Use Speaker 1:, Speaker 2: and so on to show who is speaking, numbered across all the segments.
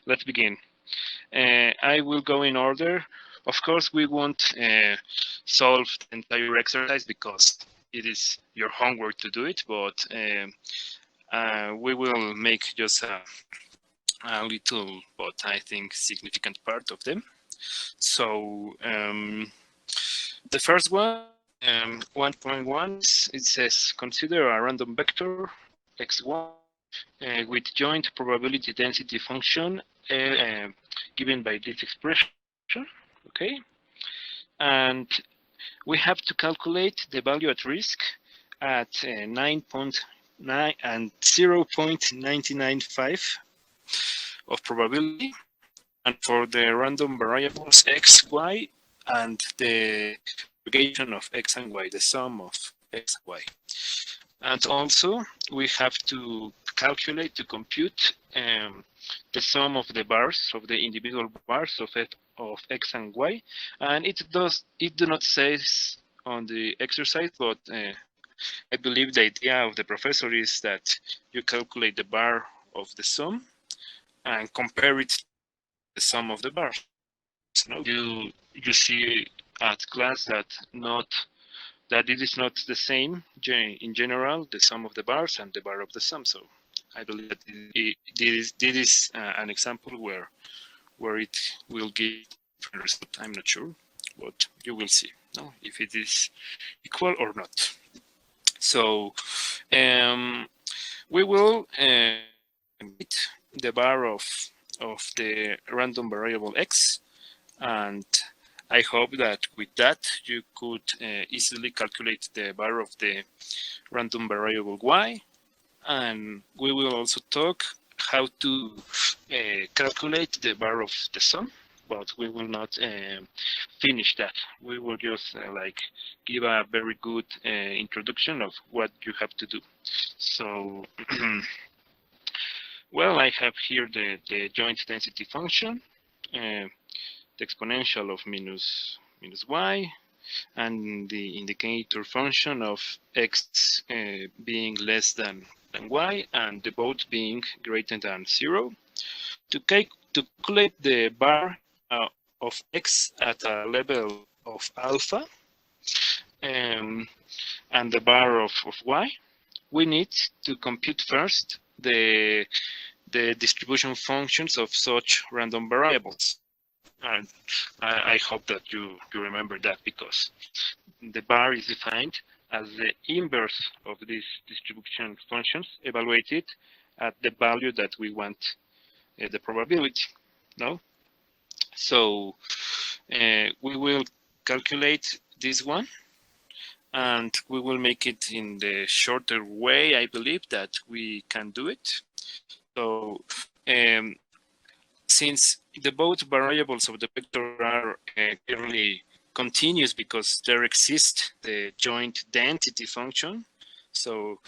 Speaker 1: let's begin. I will go in order. Of course, we won't solve the entire exercise because it is your homework to do it, but we will make just a little, but I think significant part of them. So the first one, 1.1, it says consider a random vector x1 with joint probability density function given by this expression, okay? And we have to calculate the value at risk at 9.9 and 0.995 of probability, and for the random variables x, y, and the aggregation of x and y, the sum of x and y. And also, we have to calculate, to compute the sum of the bars, of the individual bars of x and y. And it do not say on the exercise, but I believe the idea of the professor is that you calculate the bar of the sum and compare it to the sum of the bars. No, you see at class that it is not the same in general, the sum of the bars and the bar of the sum. So I believe that this is an example where it will give different result. I'm not sure, but you will see, no, if it is equal or not. So we will meet the bar of the random variable x, and I hope that with that you could easily calculate the bar of the random variable y, and we will also talk how to calculate the bar of the sum, but we will not finish that. We will just like give a very good introduction of what you have to do. So, well, I have here the joint density function, the exponential of minus y, and the indicator function of x being less than y, and the both being greater than 0. To calculate the bar of x at a level of alpha and the bar of y, we need to compute first the distribution functions of such random variables. And I hope that you remember that, because the bar is defined as the inverse of these distribution functions evaluated at the value that we want the probability. No? So we will calculate this one, and we will make it in the shorter way. I believe that we can do it. So since the both variables of the vector are clearly continuous because there exists the joint density function, so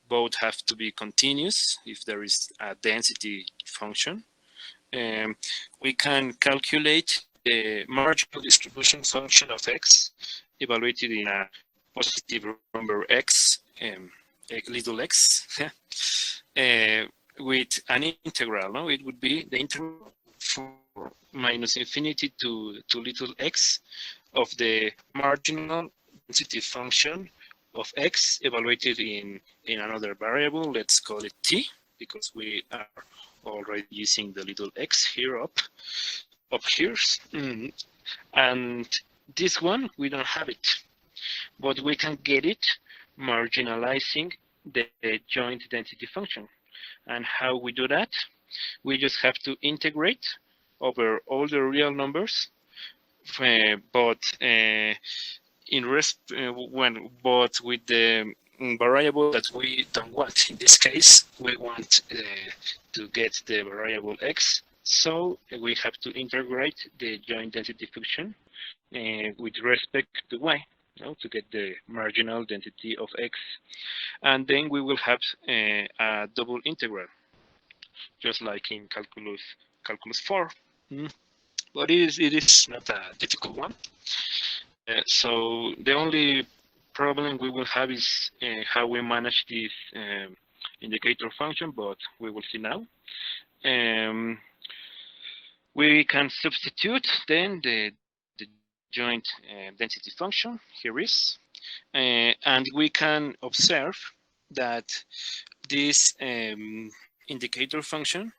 Speaker 1: both have to be continuous if there is a density function. We can calculate the marginal distribution function of x evaluated in a positive number x, little x, with an integral. No, it would be the integral from minus infinity to little x of the marginal density function of x evaluated in another variable. Let's call it t, because we are already using the little x here up here. And this one, we don't have it, but we can get it marginalizing the joint density function. And how we do that? We just have to integrate over all the real numbers, but with the variable that we don't want. In this case, we want to get the variable x, so we have to integrate the joint density function with respect to y, to get the marginal density of x, and then we will have a double integral, just like in calculus 4. But it is not a difficult one. So the only problem we will have is how we manage this indicator function, but we will see now. We can substitute then the joint density function. Here is, and we can observe that this indicator function,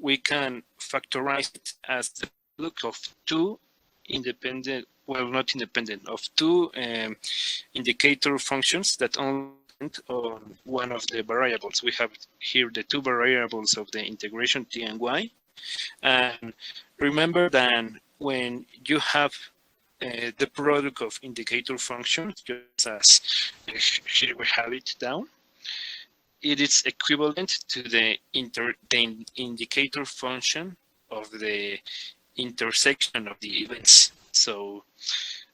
Speaker 1: we can factorize it as the product of two independent, well, not independent, of two indicator functions that only depend on one of the variables. We have here the two variables of the integration t and y. And remember that when you have the product of indicator functions, just as here we have it down, it is equivalent to the indicator function of the intersection of the events. So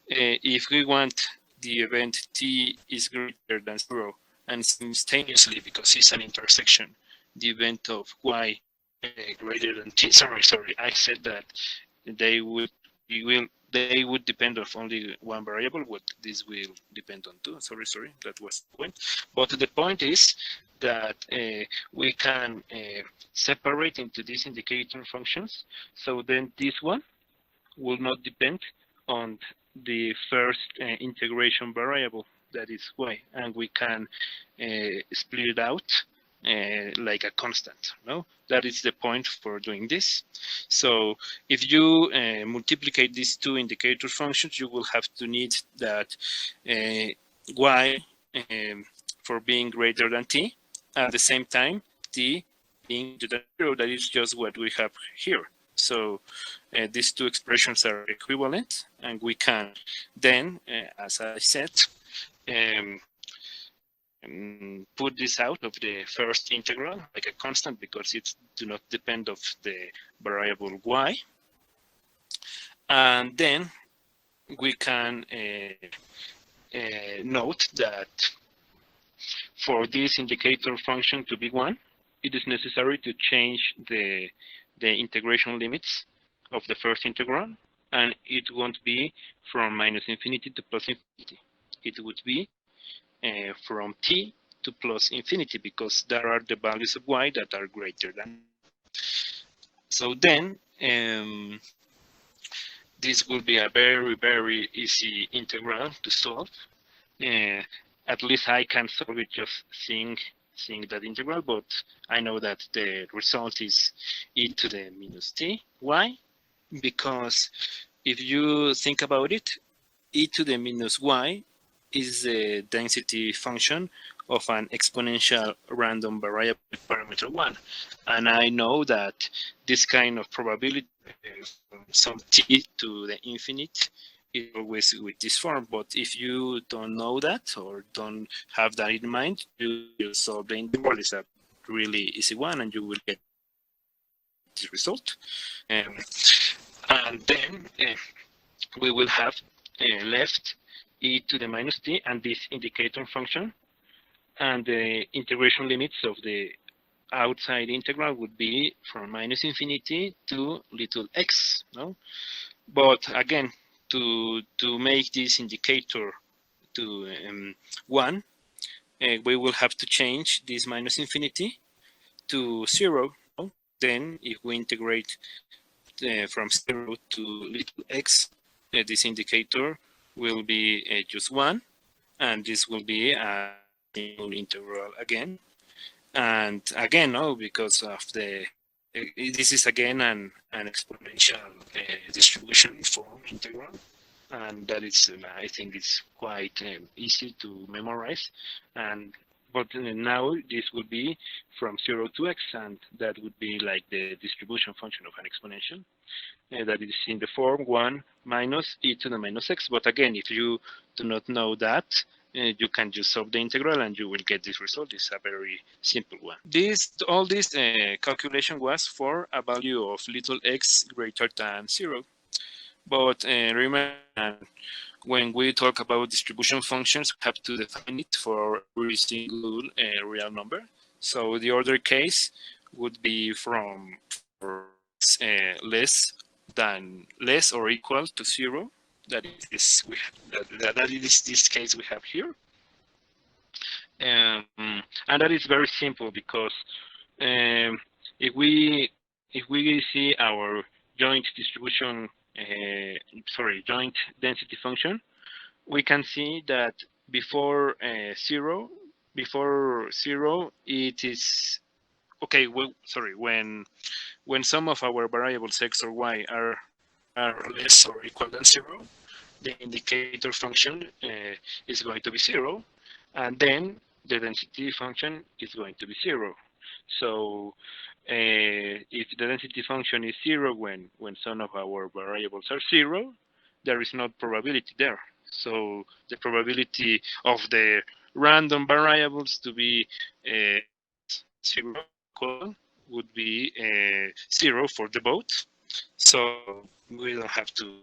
Speaker 1: if we want the event t is greater than 0, and simultaneously, because it's an intersection, the event of y greater than t. Sorry, I said that they would depend of only one variable. What this will depend on two. Sorry, that was the point. But the point is that we can separate into these indicator functions. So then this one will not depend on the first integration variable, that is y, and we can split it out like a constant. No, that is the point for doing this. So if you multiply these two indicator functions, you will have to need that y for being greater than t, at the same time t being to the 0. That is just what we have here. So these two expressions are equivalent, and we can then, as I said, put this out of the first integral like a constant, because it do not depend of the variable y. And then we can note that for this indicator function to be 1, it is necessary to change the integration limits of the first integral, and it won't be from -infinity to +infinity. It would be from t to +infinity, because there are the values of y that are greater than. So then this will be a very, very easy integral to solve. At least I can solve it just seeing that integral, but I know that the result is e to the minus t. Why? Because if you think about it, e to the minus y is the density function of an exponential random variable with parameter 1. And I know that this kind of probability from some t to the infinite is always with this form. But if you don't know that or don't have that in mind, you solve the integral. It's a really easy one, and you will get the result. And then we will have left e to the minus t and this indicator function, and the integration limits of the outside integral would be from -infinity to little x. No, but again, to make this indicator to 1, we will have to change this -infinity to 0. No? Then if we integrate from 0 to little x, this indicator will be just 1, and this will be a single integral again. And again, because of this is again an exponential distribution form integral, and that is, I think it's quite easy to memorize. But now this would be from 0 to x, and that would be like the distribution function of an exponential. That is in the form 1 minus e to the minus x. But again, if you do not know that, you can just solve the integral and you will get this result. It's a very simple one. All this calculation was for a value of little x greater than 0. But remember, when we talk about distribution functions, we have to define it for every single real number. So the other case would be from less or equal to 0. That is this case we have here. And that is very simple, because if we see our joint distribution, joint density function, we can see that before zero, it is okay. Well, sorry, when some of our variables x or y are less or equal than zero, the indicator function is going to be zero, and then the density function is going to be zero. So if the density function is zero when some of our variables are zero, there is no probability there. So the probability of the random variables to be zero equal would be zero for the both. So we don't have to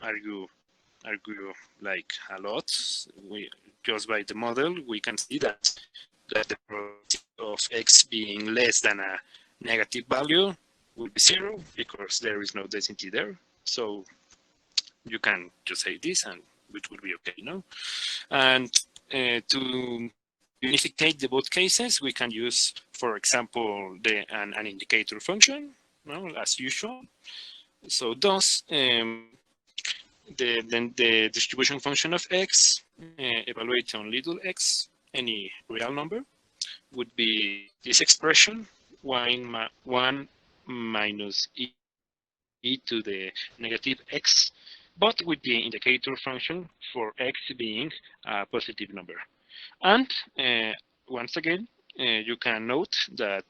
Speaker 1: argue like a lot. We just by the model we can see that the probability of x being less than a negative value will be zero because there is no density there. So you can just say this and it will be okay, no? And to unificate the both cases, we can use, for example, an indicator function, no, as usual. So thus, the distribution function of x evaluated on little x, any real number, would be this expression, 1 minus e to the negative x, but with the indicator function for x being a positive number. And once again, you can note that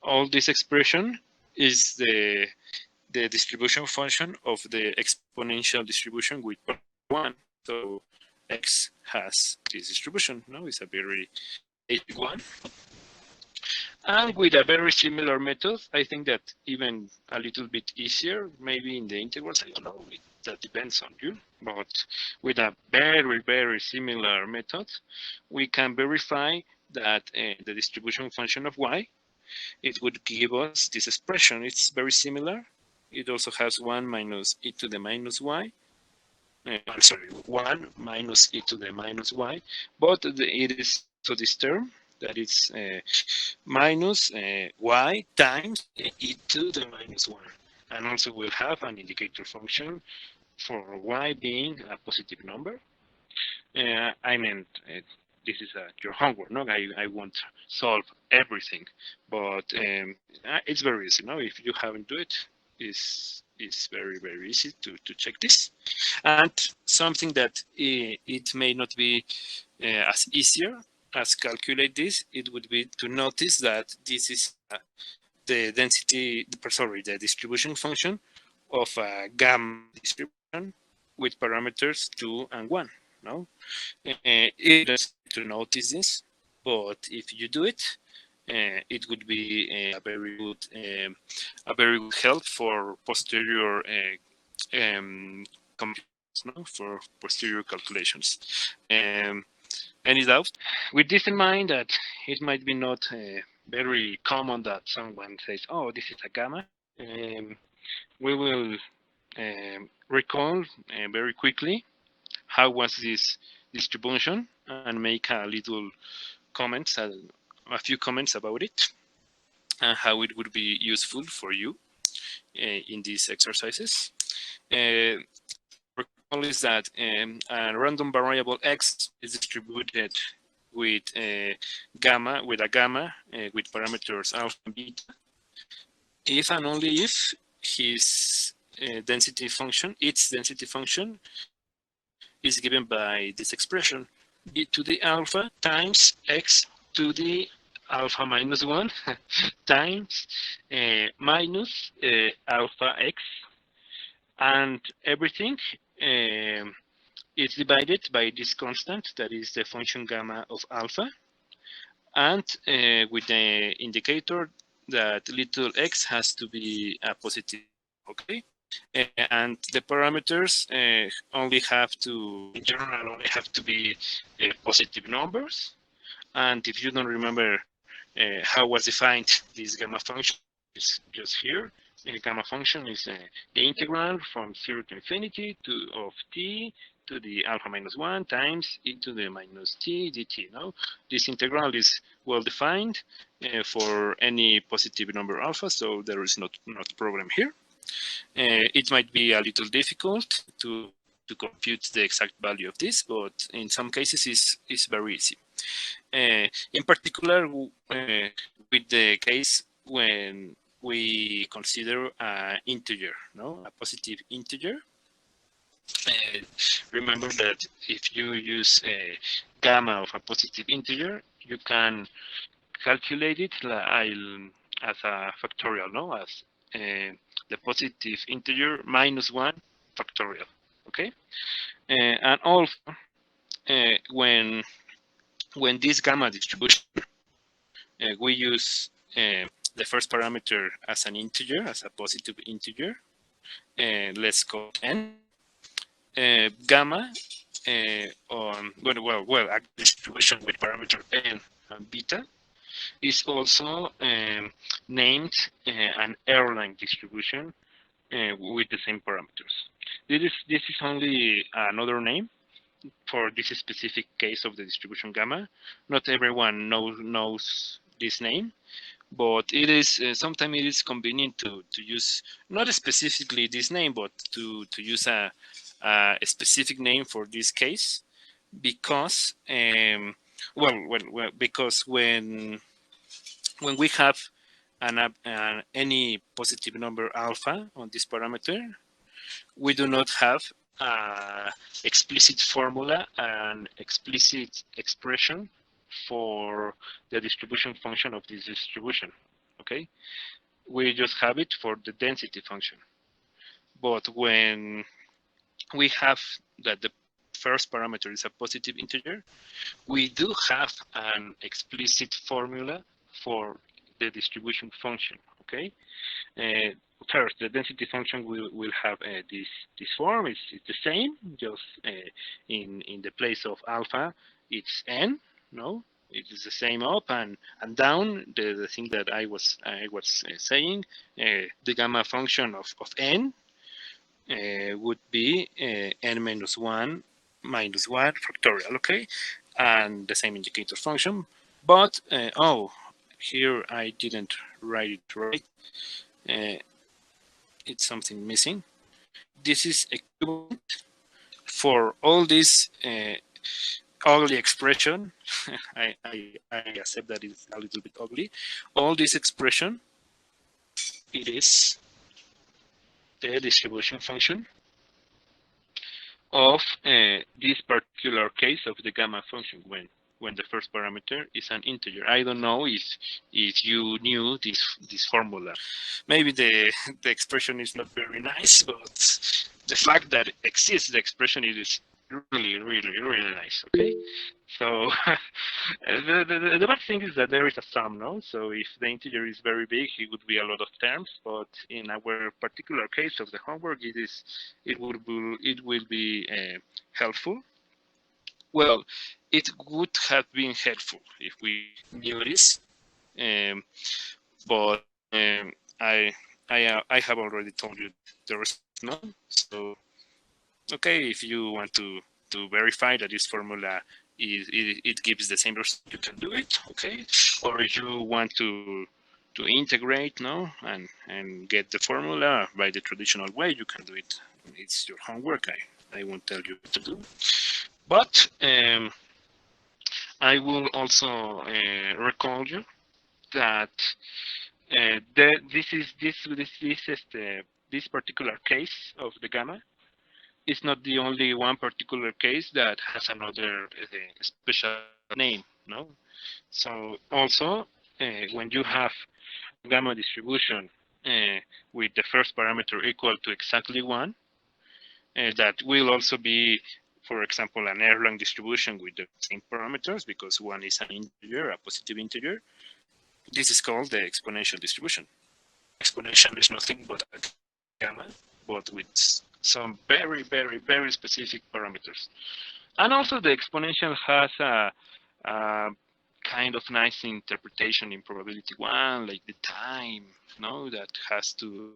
Speaker 1: all this expression is the distribution function of the exponential distribution with 1. So x has this distribution. No, it's a very basic one. And with a very similar method, I think that even a little bit easier, maybe in the integrals, I don't know, that depends on you. But with a very, very similar method, we can verify that the distribution function of y, it would give us this expression. It's very similar. It also has 1 minus e to the minus y. I'm sorry, 1 minus e to the minus y. But it is also this term that is minus y times e to the minus 1. And also we'll have an indicator function for y being a positive number. I meant this is your homework. No, I won't solve everything, but it's very easy. No, if you haven't do it, it's very easy to check this. And something that it may not be as easier as calculate this, it would be to notice that this is the distribution function of a gamma distribution with parameters 2 and 1. No, it is to notice this, but if you do it, it would be a very good help for posterior for posterior calculations. Any doubt? With this in mind, that it might be not very common that someone says, "Oh, this is a gamma." We will recall very quickly how was this distribution and make a little comments, a few comments about it, and how it would be useful for you in these exercises. Recall is that a random variable x is distributed with a gamma with parameters alpha and beta, if and only if its density function is given by this expression, b to the alpha times x to the alpha minus 1 times minus alpha x, and everything is divided by this constant that is the function gamma of alpha, and with the indicator that little x has to be a positive, okay? And the parameters only have to, in general, only have to be positive numbers. And if you don't remember how was defined this gamma function, is just here. The gamma function is the integral from 0 to infinity of t to the alpha minus 1 times e to the minus t dt. No, this integral is well defined for any positive number alpha, so there is not a problem here. It might be a little difficult to compute the exact value of this, but in some cases it's very easy. In particular, with the case when we consider an integer, no, a positive integer. Remember that if you use a gamma of a positive integer, you can calculate it as a factorial, no, as the positive integer minus 1 factorial. Okay, and also when this gamma distribution, we use the first parameter as an integer, as a positive integer. Let's call n. Gamma on a distribution with parameter n and beta is also named an airline distribution with the same parameters. This is only another name for this specific case of the distribution gamma. Not everyone knows this name, but it is sometimes it is convenient to use not specifically this name, but to use a specific name for this case, because because when we have any positive number alpha on this parameter, we do not have explicit formula and explicit expression for the distribution function of this distribution. Okay, we just have it for the density function. But when we have that the first parameter is a positive integer, we do have an explicit formula for the distribution function. Okay, first, the density function will have this form. It's the same, just in the place of alpha, it's n. No, it is the same up and down. The thing that I was saying, the gamma function of n would be n minus 1 minus 1 factorial. Okay, and the same indicator function. But here I didn't write it right. It's something missing. This is equivalent for all this ugly expression. I accept that it's a little bit ugly. All this expression, it is the distribution function of this particular case of the gamma function when the first parameter is an integer. I don't know if you knew this formula. Maybe the expression is not very nice, but the fact that it exists, the expression, it is really nice. Okay, so the bad thing is that there is a sum, no? So if the integer is very big, it would be a lot of terms. But in our particular case of the homework, it will be helpful. Well, it would have been helpful if we knew this, but I have already told you there is none. So okay, if you want to verify that this formula it gives the same result, you can do it. Okay, or if you want to integrate, no, and get the formula by the traditional way, you can do it. It's your homework. I won't tell you what to do. But I will also recall you that this particular case of the gamma is not the only one particular case that has another special name. No, so also when you have gamma distribution with the first parameter equal to exactly 1, that will also be, for example, an Erlang distribution with the same parameters, because one is an integer, a positive integer. This is called the exponential distribution. Exponential is nothing but a gamma, but with some very specific parameters. And also the exponential has a kind of nice interpretation in probability 1, like the time, no, that has to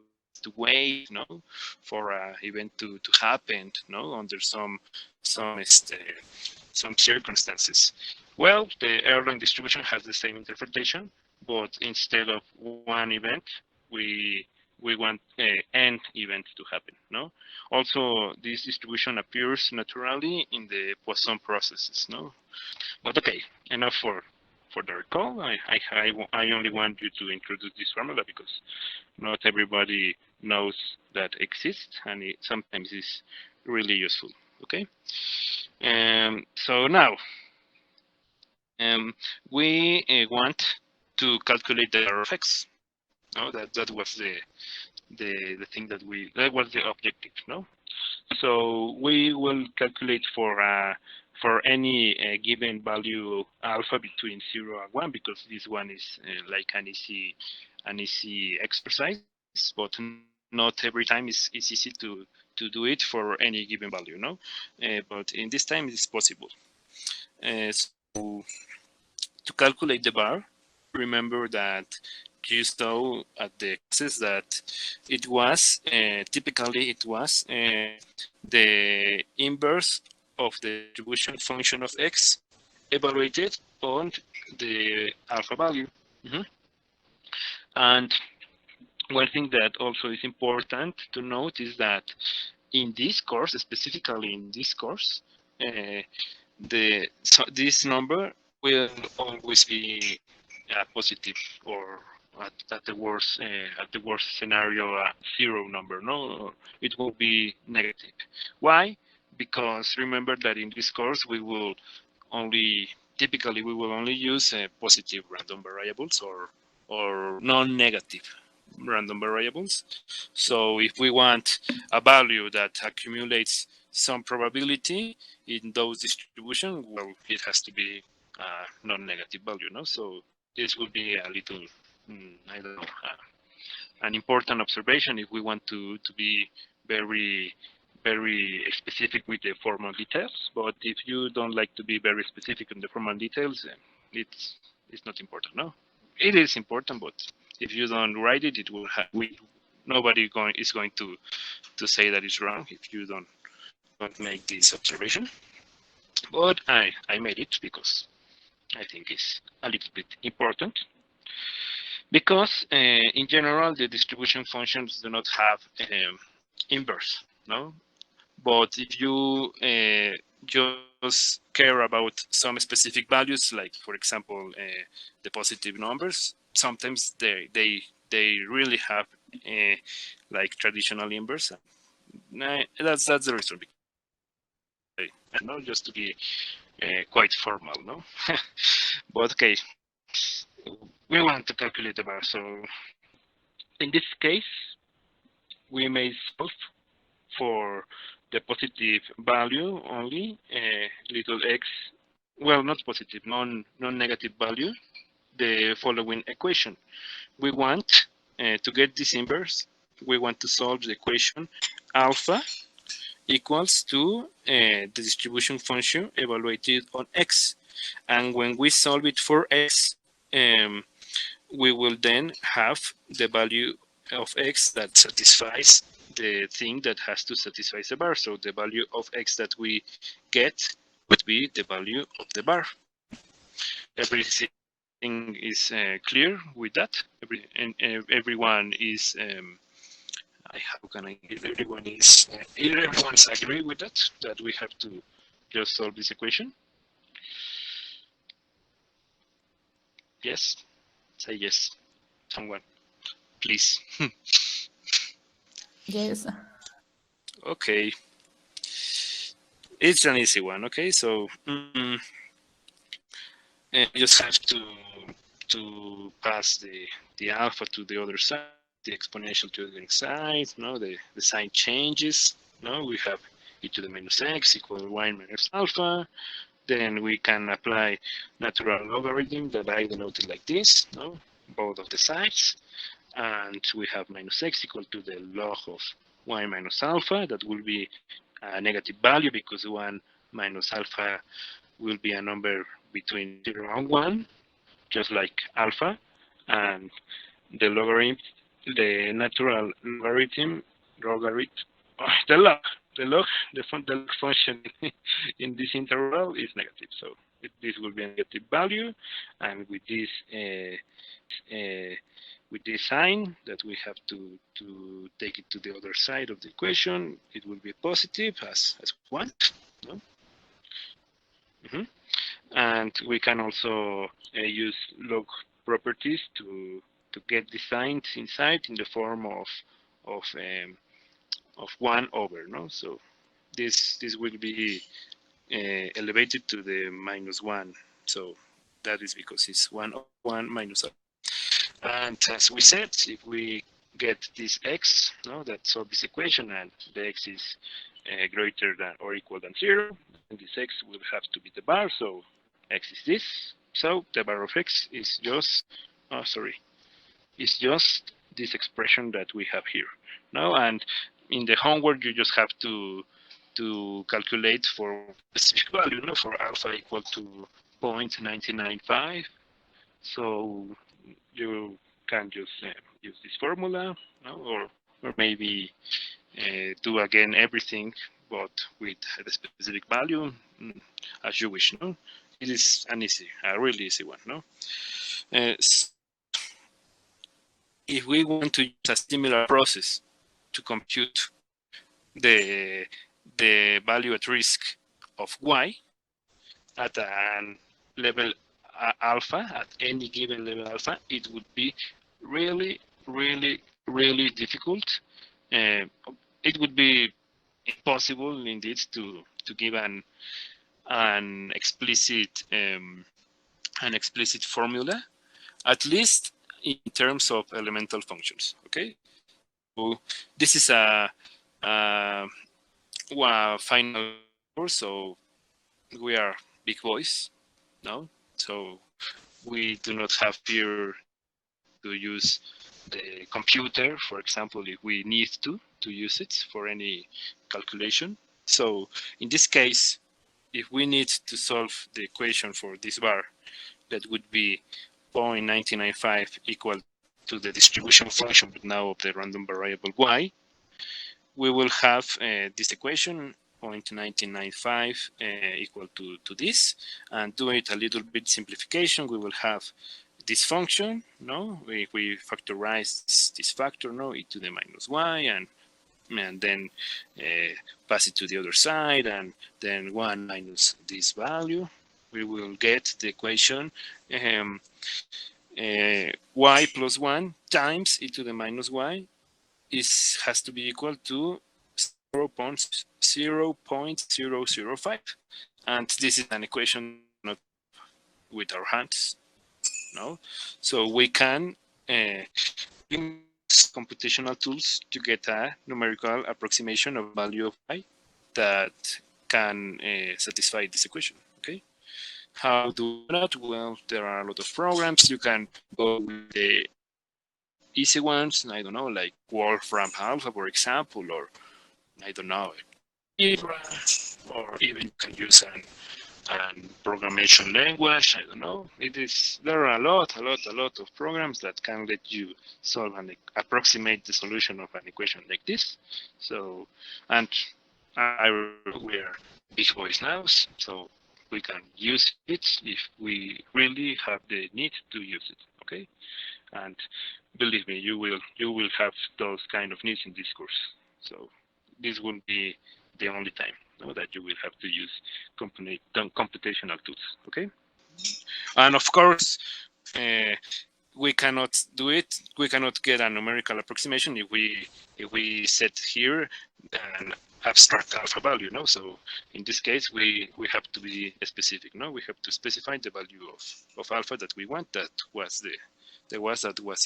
Speaker 1: wait, no, for an event to happen, no, under some circumstances. Well, the Erlang distribution has the same interpretation, but instead of one event, we we want n events to happen. No. Also, this distribution appears naturally in the Poisson processes. No. But okay, enough for the recall. I only want you to introduce this formula because not everybody knows that exists, and it sometimes is really useful. Okay. So now we want to calculate the bar of x. No, that was the thing that was the objective. No, so we will calculate for any given value alpha between 0 and 1, because this one is like an easy exercise, but not every time is easy to do it for any given value. No, but in this time it's possible. So to calculate the bar, remember that you saw at the classes that it was typically it was the inverse of the distribution function of x evaluated on the alpha value. And one thing that also is important to note is that in this course, specifically in this course, this number will always be positive, or at the worst scenario, a 0 number. No, it will be negative. Why? Because remember that in this course we will typically only use positive random variables or non-negative random variables. So if we want a value that accumulates some probability in those distributions, well, it has to be a non-negative value. No, so this will be a little, I don't know, an important observation if we want to be very specific with the formal details. But if you don't like to be very specific in the formal details, it's not important. No, it is important, but if you don't write it, it will nobody is going to say that it's wrong if you don't make this observation. But I made it because I think it's a little bit important. Because in general, the distribution functions do not have inverse, no? But if you just care about some specific values, like for example, the positive numbers, sometimes they really have like traditional inverse. That's the reason. No, just to be quite formal, no? But okay, we want to calculate the bar. So in this case, we may solve for the positive value only, little x, well, not positive, non-negative value, the following equation. We want to get this inverse, we want to solve the equation alpha equals to the distribution function evaluated on x. And when we solve it for x, we will then have the value of x that satisfies the thing that has to satisfy the bar. So the value of x that we get would be the value of the bar. Everything is clear with that. Everyone is. How can I? Everyone's agree with that. That we have to just solve this equation. Yes. Say yes. Someone, please.
Speaker 2: Yes.
Speaker 1: Okay. It's an easy one. Okay, so you just have to pass the alpha to the other side, the exponential to the other side. No, the sign changes. No, we have e to the minus x equal y minus alpha. Then we can apply natural logarithm that I denoted like this. No, both of the sides. And we have minus x equal to the log of y minus alpha. That will be a negative value because 1 minus alpha will be a number between 0 and 1, just like alpha. And the logarithm, the natural logarithm, the log function in this interval is negative. So this will be a negative value. And with this with this sign that we have to take it to the other side of the equation. It will be positive as 1. No? And we can also use log properties to get the signs inside in the form of 1 over. No, so this will be elevated to the -1. So that is because it's 1 minus. And as we said, if we get this x, no, that solves this equation, and the x is greater than or equal than 0, then this x will have to be the bar. So x is this. So the bar of x is just, it's just this expression that we have here. No, and in the homework you just have to calculate for a specific value, no, for alpha equal to 0.995. So you can just use this formula, no? or maybe do again everything, but with a specific value, as you wish. No, it is a really easy one. No, if we want to use a similar process to compute the value at risk of y at a level alpha, at any given level alpha, it would be really, really, really difficult. It would be impossible indeed to give an explicit formula, at least in terms of elemental functions. Okay, so this is a final course, so we are big boys now, so we do not have here to use the computer, for example, if we need to use it for any calculation. So in this case, if we need to solve the equation for this bar, that would be 0.995 equal to the distribution function, but now of the random variable y, we will have this equation 0.995 equal to this, and do it a little bit simplification. We will have this function, no? If we factorize this factor, no, e to the minus y, and then pass it to the other side, and then 1 minus this value, we will get the equation y plus 1 times e to the minus y has to be equal to 0.005, and this is an equation not with our hands, no? So we can use computational tools to get a numerical approximation of value of y that can satisfy this equation. Okay, how do we do that? Well, there are a lot of programs. You can go with the easy ones, I don't know, like Wolfram Alpha, for example, or I don't know, or even you can use an programmation language. I don't know. There are a lot of programs that can let you solve and approximate the solution of an equation like this. So, and we are big boys now, so we can use it if we really have the need to use it. Okay, and believe me, you will have those kind of needs in this course. So this won't be the only time that you will have to use computational tools. Okay, and of course we cannot do it. We cannot get a numerical approximation if we set here an abstract alpha value. No, so in this case we have to be specific. No, we have to specify the value of alpha that we want. That was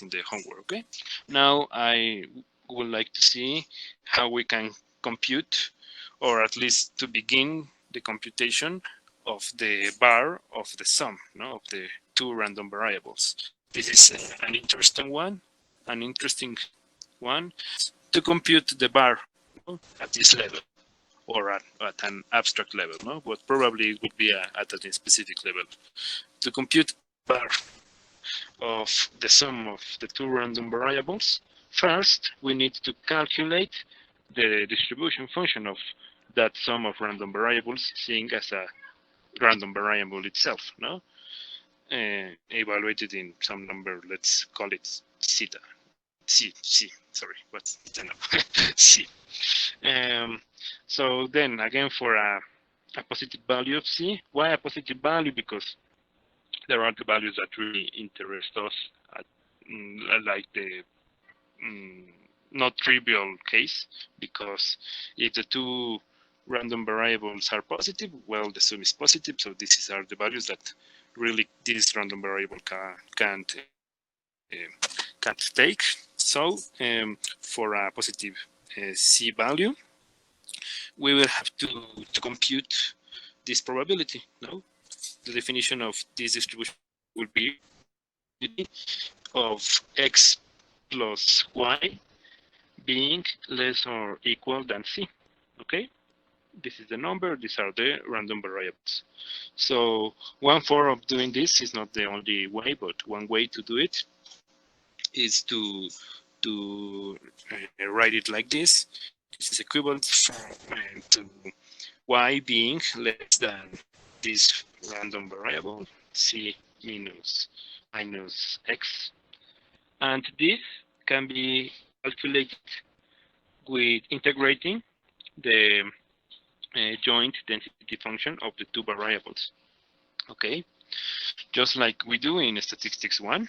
Speaker 1: in the homework. Okay, now I would like to see how we can compute, or at least to begin the computation of the bar of the sum, no, of the two random variables. This is an interesting one to compute the bar, no, at this level, or at an abstract level, no, but probably it would be at a specific level. To compute bar of the sum of the two random variables, first we need to calculate the distribution function of that sum of random variables, seeing as a random variable itself. No, evaluated in some number. Let's call it zeta. Sorry, what's the number? C. So then again for a positive value of C. Why a positive value? Because there are the values that really interest us, like the not trivial case, because if the two random variables are positive, well, the sum is positive. So these are the values that really this random variable can't take. So for a positive C value, we will have to compute this probability. No, the definition of this distribution will be of x plus y being less or equal than C. Okay, this is the number. These are the random variables. So one form of doing this is not the only way, but one way to do it is to write it like this. This is equivalent to y being less than this random variable C minus x, and this can be calculated with integrating the joint density function of the two variables. Okay, just like we do in statistics 1.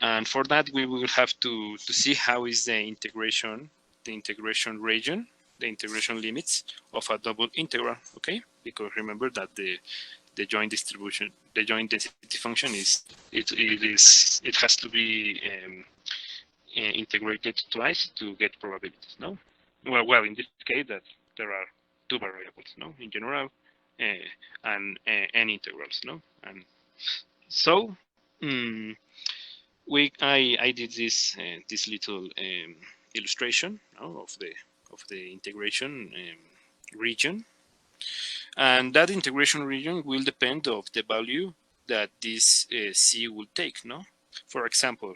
Speaker 1: And for that, we will have to see how is the integration region, the integration limits of a double integral. Okay, because remember that the joint distribution, the joint density function it has to be integrated twice to get probabilities. No, well, in this case that there are two variables. No, in general, and n integrals. No, and so. I did this little illustration of the integration region, and that integration region will depend of the value that this C will take. No, for example,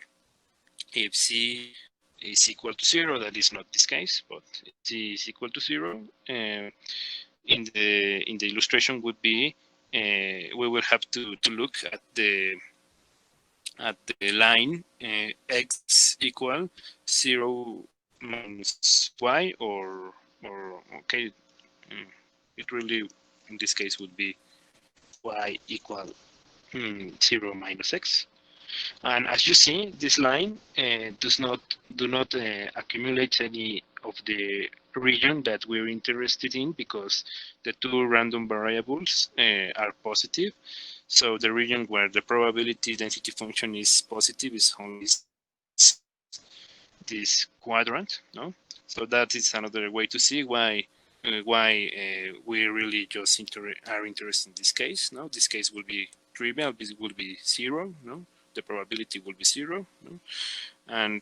Speaker 1: if C is equal to 0, that is not this case, but if C is equal to 0, in the illustration would be we will have to look at the line x equal 0 minus y, or okay, it really in this case would be y equal 0 minus x. And as you see, this line do not accumulate any of the region that we're interested in, because the two random variables are positive. So the region where the probability density function is positive is only this quadrant. No, so that is another way to see why we really just are interested in this case. No, this case will be trivial. This will be 0. No, the probability will be 0. No? And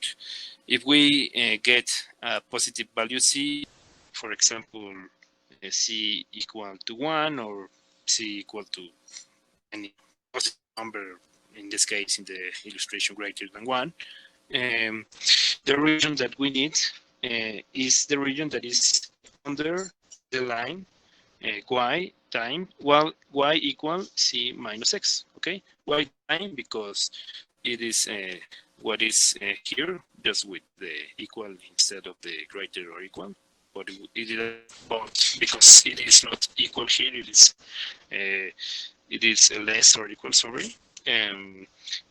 Speaker 1: if we get a positive value C, for example, C equal to 1 or C equal to any positive number, in this case, in the illustration greater than 1, the region that we need is the region that is under the line y time, well, y equal C minus x. Okay, y time because it is what is here, just with the equal instead of the greater or equal. But but because it is not equal here, it is less or equal. Sorry,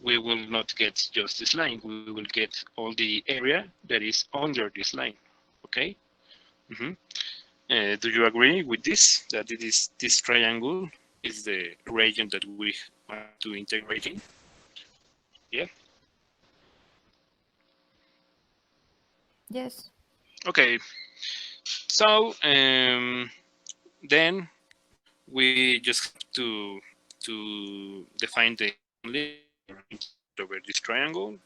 Speaker 1: we will not get just this line. We will get all the area that is under this line. Okay. Do you agree with this? That it is this triangle is the region that we want to integrate in? Yeah.
Speaker 2: Yes.
Speaker 1: Okay. So then we just have to define the over this triangle.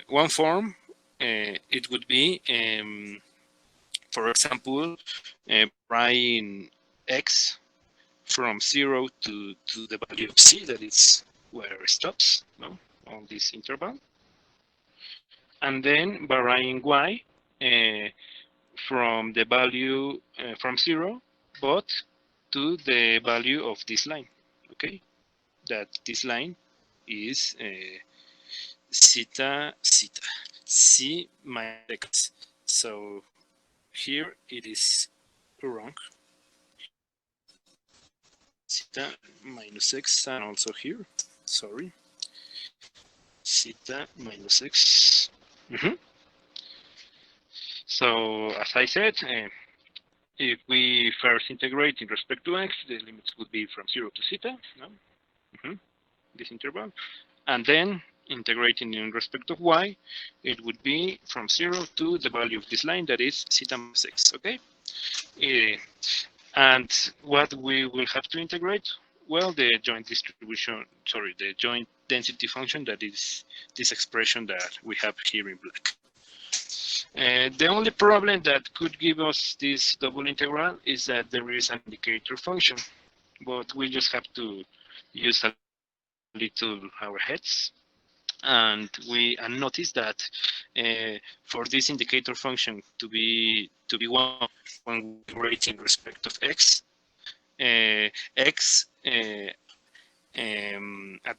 Speaker 1: One form it would be, for example, writing x from 0 to the value of C, that is where it stops, no, on this interval, and then varying y from the value from 0, but to the value of this line. Okay, that this line is zeta c minus x. So here it is wrong. Zeta minus x, and also here, sorry, zeta minus x. So as I said, if we first integrate in respect to x, the limits would be from 0 to zeta, no? This interval, and then integrating in respect of y, it would be from 0 to the value of this line, that is zeta minus x, okay? And what we will have to integrate? Well, the joint distribution, sorry, the joint density function, that is this expression that we have here in black. The only problem that could give us this double integral is that there is an indicator function, but we just have to use a little our heads, and notice that for this indicator function to be 1 when we integrate in respect of x, x at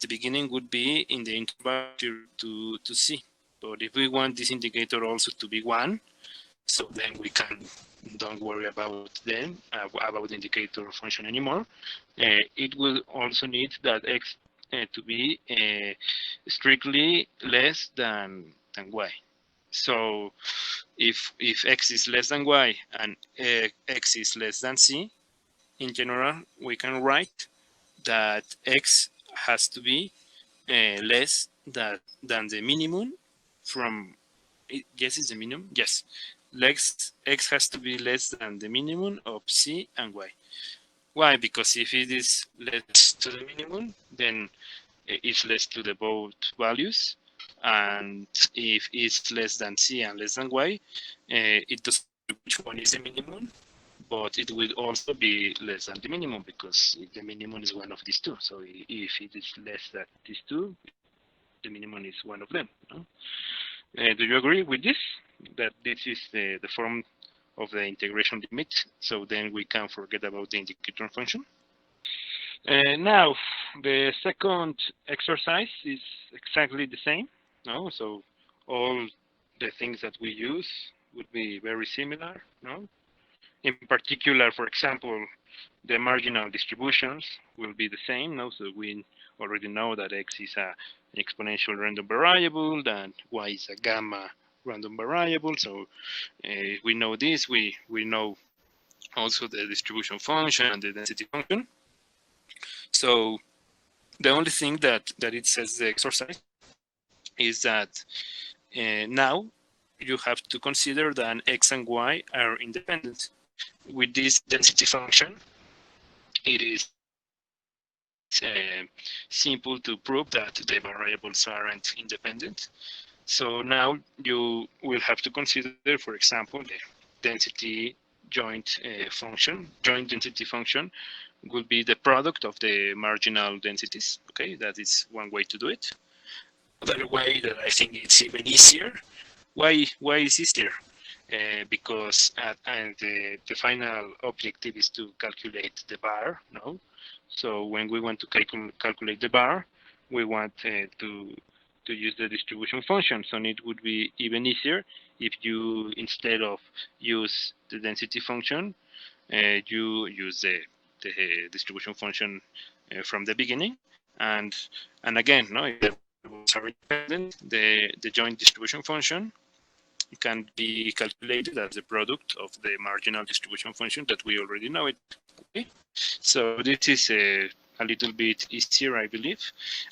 Speaker 1: the beginning would be in the interval to c. But if we want this indicator also to be 1, so then we don't worry about about the indicator function anymore. It will also need that x to be strictly less than y. So if x is less than y and x is less than c, in general, we can write that x has to be less than the minimum from, yes, it's the minimum, yes. X has to be less than the minimum of c and y. Why? Because if it is less to the minimum, then it's less to the both values. And if it's less than c and less than y, it doesn't know which one is the minimum, but it will also be less than the minimum because the minimum is one of these two. So if it is less than these two, the minimum is one of them. No? Do you agree with this? That this is the form of the integration limit, so then we can forget about the indicator function. Now, the second exercise is exactly the same. No, so all the things that we use would be very similar. No, in particular, for example, the marginal distributions will be the same. No, so we already know that x is an exponential random variable, that y is a gamma random variable. So we know this. We know also the distribution function and the density function. So the only thing that it says the exercise is that now you have to consider that x and y are independent. With this density function, it is simple to prove that the variables aren't independent. So now you will have to consider, for example, the density joint function. Joint density function will be the product of the marginal densities. Okay, that is one way to do it. Another way that I think it's even easier. Why is easier? Because the final objective is to calculate the bar. No, so when we want to calculate the bar, we want to use the distribution function. So it would be even easier if you, instead of use the density function, you use the distribution function from the beginning. And again, no, if the variables are independent, the joint distribution function can be calculated as the product of the marginal distribution function that we already know it. Okay, so this is a little bit easier, I believe.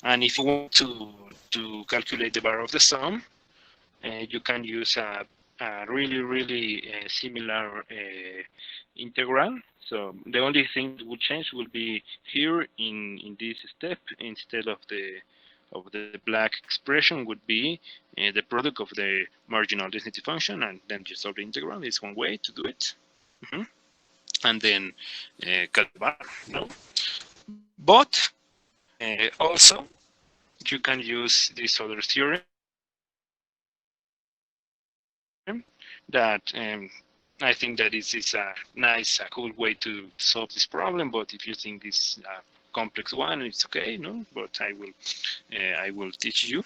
Speaker 1: And if you want to calculate the bar of the sum, you can use a really similar integral. So the only thing that would change will be here in this step, instead of the black expression, would be the product of the marginal density function, and then just solve the integral. It's one way to do it. And then cut the bar. No? But also, you can use this other theorem that I think that is a nice, cool way to solve this problem. But if you think it's complex one, it's okay, no? But I will teach you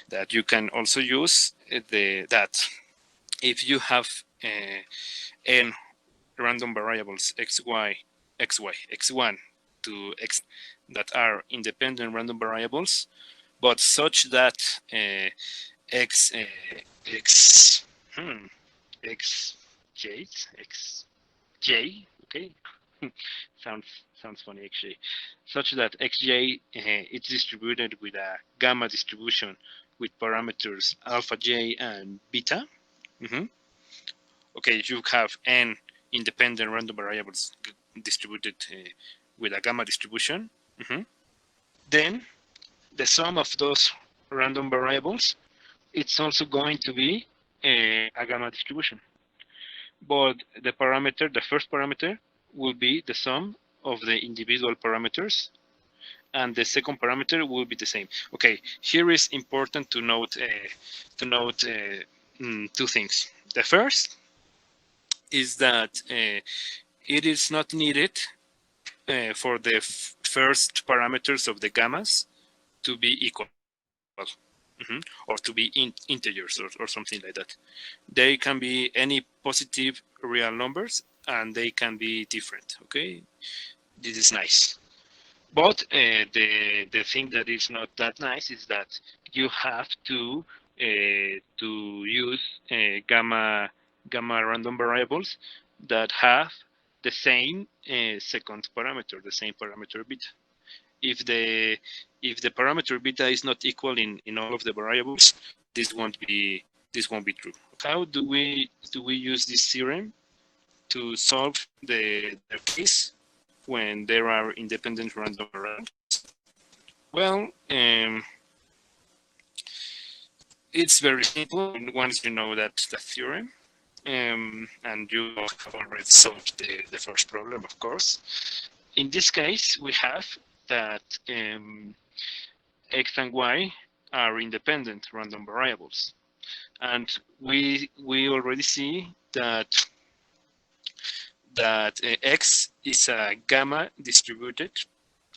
Speaker 1: that you can also use that if you have n random variables xy, x1 to x that are independent random variables, but such that x x xj, okay, sounds funny, xj, such that xj is distributed with a gamma distribution with parameters alpha j and beta. Okay, you have n independent random variables distributed with a gamma distribution. Then the sum of those random variables, it's also going to be a gamma distribution. But the parameter, the first parameter, will be the sum of the individual parameters, and the second parameter will be the same. Okay, here is important to note two things. The first is that it is not needed for the first parameters of the gammas to be equal. Or to be integers or something like that. They can be any positive real numbers, and they can be different. Okay, this is nice. But the thing that is not that nice is that you have to use gamma random variables that have the same second parameter, the same parameter beta. If the parameter beta is not equal in all of the variables, this won't be true. How do we use this theorem to solve the case when there are independent random variables? Well, it's very simple once you know that theorem, and you have already solved the first problem, of course. In this case, we have that x and y are independent random variables, and we already see that x is a gamma distributed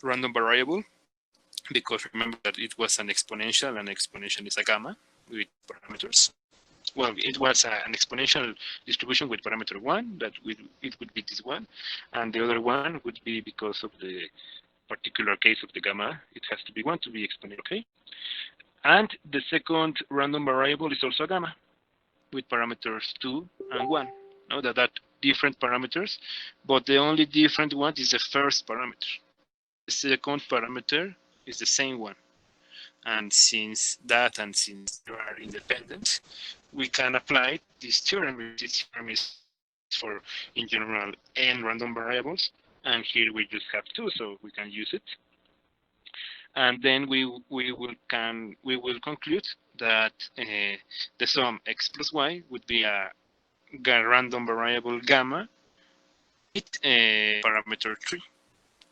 Speaker 1: random variable, because remember that it was an exponential, and exponential is a gamma with parameters. Well, it was an exponential distribution with parameter 1, that it would be this one, and the other one would be, because of the particular case of the gamma, it has to be 1 to be exponential, okay? And the second random variable is also a gamma with parameters 2 and 1. Now that different parameters, but the only different one is the first parameter. The second parameter is the same one. And since they are independent, we can apply this theorem. This theorem is for, in general, n random variables, and here we just have 2, so we can use it. And then we will conclude that the sum x plus y would be a random variable gamma with parameter 3,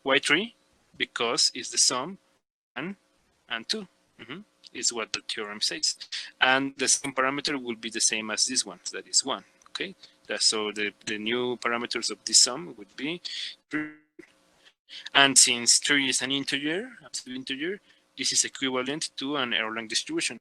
Speaker 1: y3, because it's the sum 1 and 2. Is what the theorem says, and the second parameter will be the same as this one, that is 1. Okay, so the new parameters of this sum would be 3. And since 3 is an integer, absolute integer, this is equivalent to an Erlang distribution.